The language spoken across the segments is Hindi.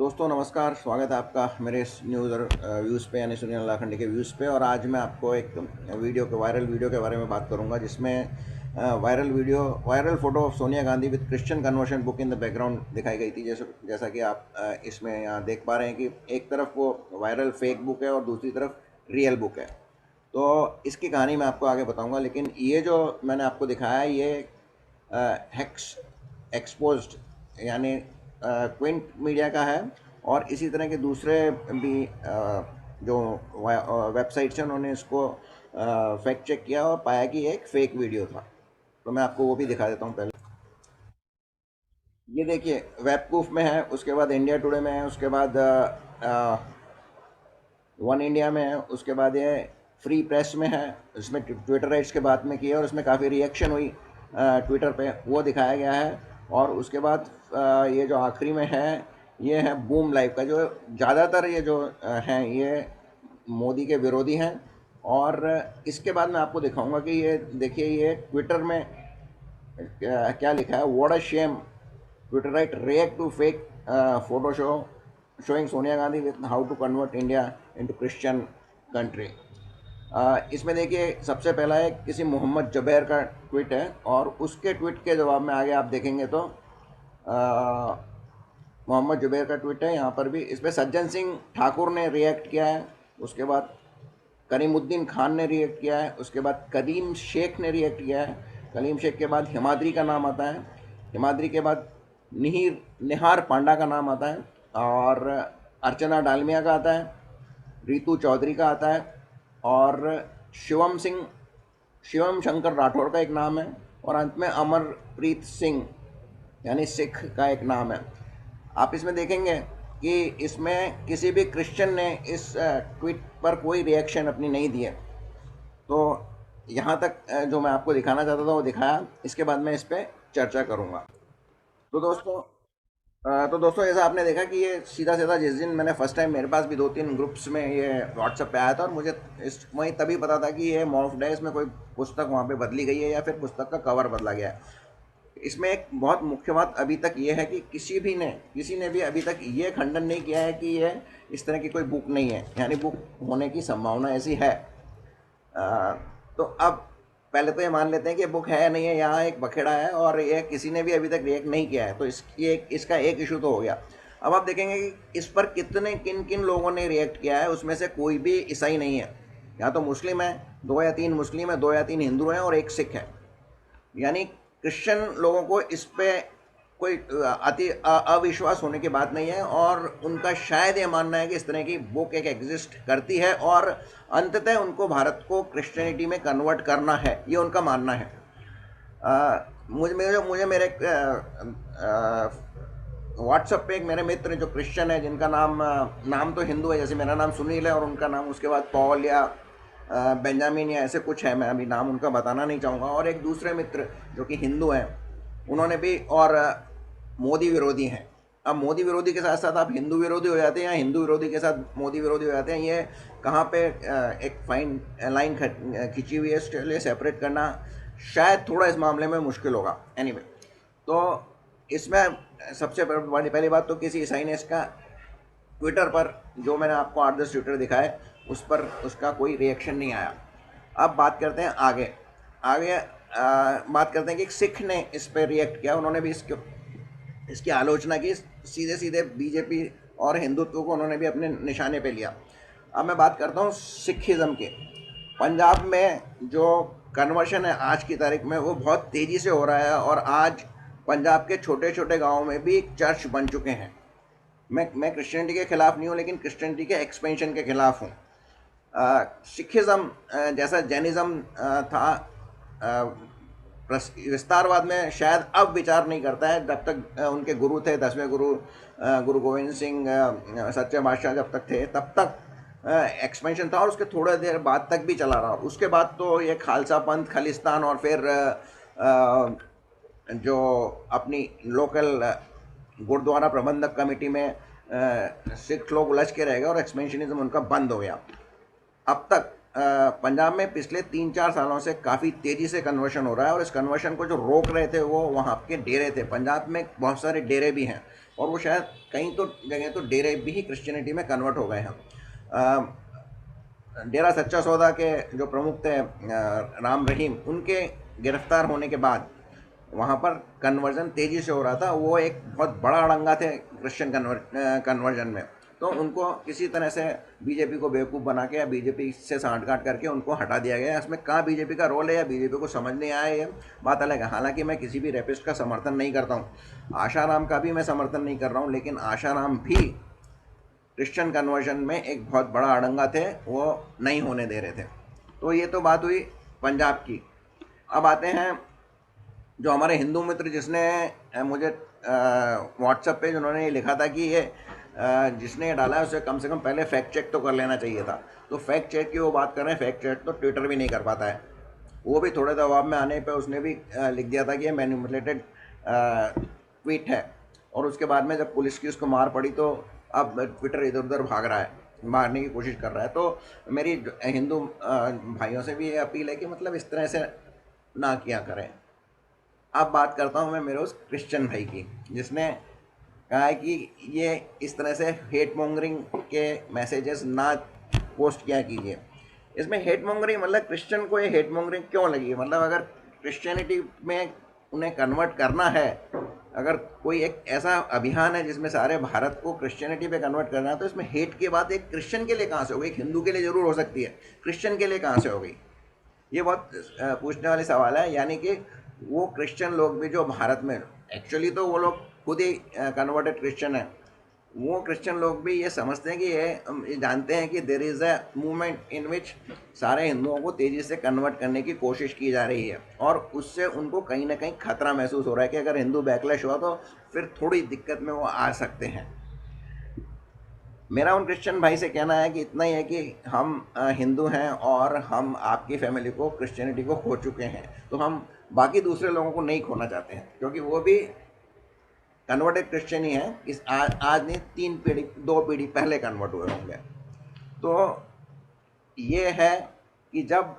दोस्तों नमस्कार, स्वागत है आपका मेरे इस न्यूज़ और व्यूज़ पे यानी सुनील लाखंडे के व्यूज़ पे। और आज मैं आपको एक वायरल वीडियो के बारे में बात करूंगा, जिसमें viral photo of Sonia Gandhi with Christian conversion book in the background दिखाई गई थी। जैसा कि आप इसमें यहाँ देख पा रहे हैं कि एक तरफ वो वायरल फेक बुक है और दूसरी तरफ रियल बुक है। तो इसकी कहानी मैं आपको आगे बताऊँगा, लेकिन ये जो मैंने आपको दिखाया है ये हैक्स एक्सपोज्ड यानी क्विंट मीडिया का है। और इसी तरह के दूसरे भी जो वेबसाइट्स हैं उन्होंने इसको फैक्ट चेक किया और पाया कि एक फेक वीडियो था। तो मैं आपको वो भी दिखा देता हूँ। पहले ये देखिए, वेबकूफ में है, उसके बाद इंडिया टुडे में है, उसके बाद वन इंडिया में है, उसके बाद ये फ्री प्रेस में है। इसमें ट्विटर राइट्स के बात में किया और इसमें काफ़ी रिएक्शन हुई ट्विटर पे, वो दिखाया गया है। और उसके बाद ये जो आखिरी में है ये है बूम लाइव का, जो ज़्यादातर ये जो हैं ये मोदी के विरोधी हैं। और इसके बाद मैं आपको दिखाऊंगा कि ये देखिए, ये ट्विटर में क्या लिखा है। What a shame, Twitter right react to fake photo showing Sonia Gandhi with how to convert India into Christian country. इसमें देखिए, सबसे पहला है किसी मोहम्मद जबैर का ट्वीट है, और उसके ट्वीट के जवाब में आगे आप देखेंगे तो मोहम्मद जुबैर का ट्वीट है। यहाँ पर भी इस पर सज्जन सिंह ठाकुर ने रिएक्ट किया है, उसके बाद करीमुद्दीन खान ने रिएक्ट किया है, उसके बाद करीम शेख ने रिएक्ट किया है। करीम शेख के बाद हिमाद्री का नाम आता है, हिमाद्री के बाद निहार पांडा का नाम आता है, और अर्चना डालमिया का आता है, रितु चौधरी का आता है, और शिवम शंकर राठौर का एक नाम है, और अंत में अमरप्रीत सिंह यानी सिख का एक नाम है। आप इसमें देखेंगे कि इसमें किसी भी क्रिश्चियन ने इस ट्वीट पर कोई रिएक्शन अपनी नहीं दी है। तो यहाँ तक जो मैं आपको दिखाना चाहता था वो दिखाया। इसके बाद मैं इस पर चर्चा करूँगा। तो दोस्तों जैसा आपने देखा कि ये सीधा सीधा जिस दिन मैंने फर्स्ट टाइम, मेरे पास भी 2-3 ग्रुप्स में ये व्हाट्सएप पे आया था, और मुझे वहीं तभी पता था कि ये मॉर्फ्ड है, इसमें कोई पुस्तक वहाँ पे बदली गई है या फिर पुस्तक का कवर बदला गया है। इसमें एक बहुत मुख्य बात अभी तक ये है कि किसी ने भी अभी तक ये खंडन नहीं किया है कि ये इस तरह की कोई बुक नहीं है, यानी बुक होने की संभावना ऐसी है। तो अब पहले तो ये मान लेते हैं कि बुक है या नहीं है, यहाँ एक बखेड़ा है और ये किसी ने भी अभी तक रिएक्ट नहीं किया है, तो इसका एक इशू तो हो गया। अब आप देखेंगे कि इस पर किन किन लोगों ने रिएक्ट किया है। उसमें से कोई भी ईसाई नहीं है, या तो मुस्लिम है, 2 या 3 मुस्लिम है, 2 या 3 हिंदू हैं और एक सिख है। यानी क्रिश्चियन लोगों को इस पे कोई अविश्वास होने की बात नहीं है, और उनका शायद ये मानना है कि इस तरह की बुक एक एग्जिस्ट करती है और अंततः उनको भारत को क्रिश्चियनिटी में कन्वर्ट करना है, ये उनका मानना है। मुझे मेरे व्हाट्सएप पे एक मेरे मित्र जो क्रिश्चियन है, जिनका नाम तो हिंदू है, जैसे मेरा नाम सुनील है और उनका नाम उसके बाद पॉल या बेंजामिन या ऐसे कुछ है, मैं अभी नाम उनका बताना नहीं चाहूँगा। और एक दूसरे मित्र जो कि हिंदू हैं, उन्होंने भी, और मोदी विरोधी हैं। अब मोदी विरोधी के साथ साथ आप हिंदू विरोधी हो जाते हैं, या हिंदू विरोधी के साथ मोदी विरोधी हो जाते हैं, ये कहाँ पे एक फाइन लाइन खींची हुई है, इसलिए सेपरेट करना शायद थोड़ा इस मामले में मुश्किल होगा। एनीवे, तो इसमें सबसे पहली बात तो किसी ईसाई ने इसका ट्विटर पर, जो मैंने आपको 8-10 ट्विटर दिखाए, उस पर उसका कोई रिएक्शन नहीं आया। अब बात करते हैं आगे बात करते हैं कि एक सिख ने इस पर रिएक्ट किया, उन्होंने भी इसकी आलोचना की, सीधे सीधे बीजेपी और हिंदुत्व को उन्होंने भी अपने निशाने पे लिया। अब मैं बात करता हूँ सिखिज़म की। पंजाब में जो कन्वर्शन है आज की तारीख में, वो बहुत तेज़ी से हो रहा है, और आज पंजाब के छोटे छोटे गाँव में भी चर्च बन चुके हैं। मैं क्रिश्चियनिटी के खिलाफ नहीं हूँ, लेकिन क्रिश्चियनिटी के एक्सपेंशन के खिलाफ हूँ। सिखिज़म जैसा जैनिज़्म था, विस्तारवाद में शायद अब विचार नहीं करता है। जब तक उनके गुरु थे, 10वें गुरु गुरु गोविंद सिंह सच्चे बादशाह जब तक थे, तब तक एक्सपेंशन था, और उसके थोड़ा देर बाद तक भी चला रहा। उसके बाद तो ये खालसा पंथ, खालिस्तान, और फिर जो अपनी लोकल गुरुद्वारा प्रबंधक कमेटी में सिख लोग उलझ के रह गए और एक्सपेंशनिज्म उनका बंद हो गया। अब तक पंजाब में पिछले 3-4 सालों से काफ़ी तेज़ी से कन्वर्शन हो रहा है, और इस कन्वर्शन को जो रोक रहे थे वो वहाँ के डेरे थे। पंजाब में बहुत सारे डेरे भी हैं, और वो शायद कहीं तो जगह तो डेरे भी ही क्रिश्चियनिटी में कन्वर्ट हो गए हैं। अ, डेरा सच्चा सौदा के जो प्रमुख थे राम रहीम, उनके गिरफ्तार होने के बाद वहाँ पर कन्वर्जन तेज़ी से हो रहा था। वो एक बहुत बड़ा अड़ंगा थे क्रिश्चियन कन्वर्जन में। तो उनको किसी तरह से बीजेपी को बेवकूफ़ बना के या बीजेपी से सांठ-गांठ करके उनको हटा दिया गया। इसमें कहाँ बीजेपी का रोल है या बीजेपी को समझ नहीं आया, ये बात अलग है। हालांकि मैं किसी भी रेपिस्ट का समर्थन नहीं करता हूँ, आशाराम का भी मैं समर्थन नहीं कर रहा हूँ, लेकिन आशाराम भी क्रिश्चियन कन्वर्जन में एक बहुत बड़ा अड़ंगा थे, वो नहीं होने दे रहे थे। तो ये तो बात हुई पंजाब की। अब आते हैं जो हमारे हिंदू मित्र, जिसने मुझे व्हाट्सएप पे जिन्होंने ये लिखा था कि ये जिसने ये डाला है उसे कम से कम पहले फैक्ट चेक तो कर लेना चाहिए था। तो फैक्ट चेक की वो बात कर रहे हैं, फैक्ट चेक तो ट्विटर भी नहीं कर पाता है। वो भी थोड़े दबाव में आने पे उसने भी लिख दिया था कि ये मैनिपुलेटेड ट्वीट है। और उसके बाद में जब पुलिस की उसको मार पड़ी तो अब ट्विटर इधर उधर भाग रहा है, मारने की कोशिश कर रहा है। तो मेरी हिंदू भाइयों से भी ये अपील है कि मतलब इस तरह से ना किया करें। अब बात करता हूँ मैं मेरे उस क्रिश्चियन भाई की, जिसने कहा है कि ये इस तरह से हेट मॉन्गरिंग के मैसेजेस ना पोस्ट किया कीजिए। इसमें हेट मॉन्गरिंग मतलब क्रिश्चियन को ये हेट मॉन्गरिंग क्यों लगी? मतलब अगर क्रिश्चियनिटी में उन्हें कन्वर्ट करना है, अगर कोई एक ऐसा अभियान है जिसमें सारे भारत को क्रिश्चियनिटी पे कन्वर्ट करना है, तो इसमें हेट की बात एक क्रिश्चियन के लिए कहाँ से हो गई? एक हिंदू के लिए ज़रूर हो सकती है, क्रिश्चियन के लिए कहाँ से हो गई? ये बहुत पूछने वाली सवाल है। यानी कि वो क्रिश्चियन लोग भी जो भारत में, एक्चुअली तो वो लोग खुद ही कन्वर्टेड क्रिश्चियन है, वो क्रिश्चियन लोग भी ये समझते हैं कि ये जानते हैं कि there is a movement in विच सारे हिंदुओं को तेज़ी से कन्वर्ट करने की कोशिश की जा रही है, और उससे उनको कहीं ना कहीं खतरा महसूस हो रहा है कि अगर हिंदू बैकलैश हुआ तो फिर थोड़ी दिक्कत में वो आ सकते हैं। मेरा उन क्रिश्चियन भाई से कहना है कि इतना ही है कि हम हिंदू हैं और हम आपकी फैमिली को, क्रिश्चियनिटी को खो चुके हैं, तो हम बाकी दूसरे लोगों को नहीं खोना चाहते हैं, क्योंकि वो भी कन्वर्टेड क्रिश्चियन ही हैं। आज नहीं, 3 पीढ़ी 2 पीढ़ी पहले कन्वर्ट हुए होंगे। तो ये है कि जब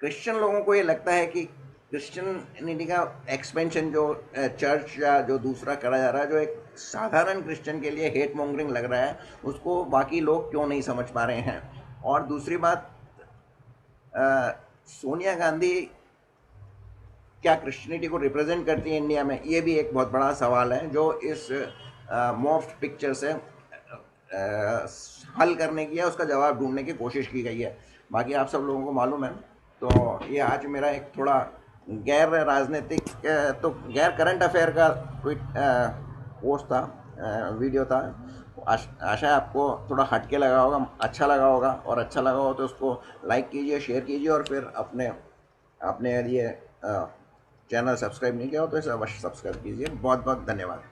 क्रिश्चियन लोगों को ये लगता है कि क्रिश्चियनिटी का एक्सपेंशन जो चर्च या जो दूसरा करा जा रहा है, जो एक साधारण क्रिश्चियन के लिए हेट मॉन्गरिंग लग रहा है, उसको बाकी लोग क्यों नहीं समझ पा रहे हैं। और दूसरी बात, सोनिया गांधी क्या क्रिश्चियनिटी को रिप्रेजेंट करती है इंडिया में, ये भी एक बहुत बड़ा सवाल है, जो इस मॉफ्ड पिक्चर से हल करने की या उसका जवाब ढूंढने की कोशिश की गई है। बाकी आप सब लोगों को मालूम है। तो ये आज मेरा एक थोड़ा गैर राजनीतिक तो गैर करंट अफेयर का ट्वीट पोस्ट था, वीडियो था। आशा है आपको थोड़ा हटके लगा होगा, अच्छा लगा होगा, और अच्छा लगा हो तो उसको लाइक कीजिए, शेयर कीजिए, और फिर अपने अपने लिए चैनल सब्सक्राइब नहीं किया हो तो इसे अवश्य सब्सक्राइब कीजिए। बहुत बहुत धन्यवाद।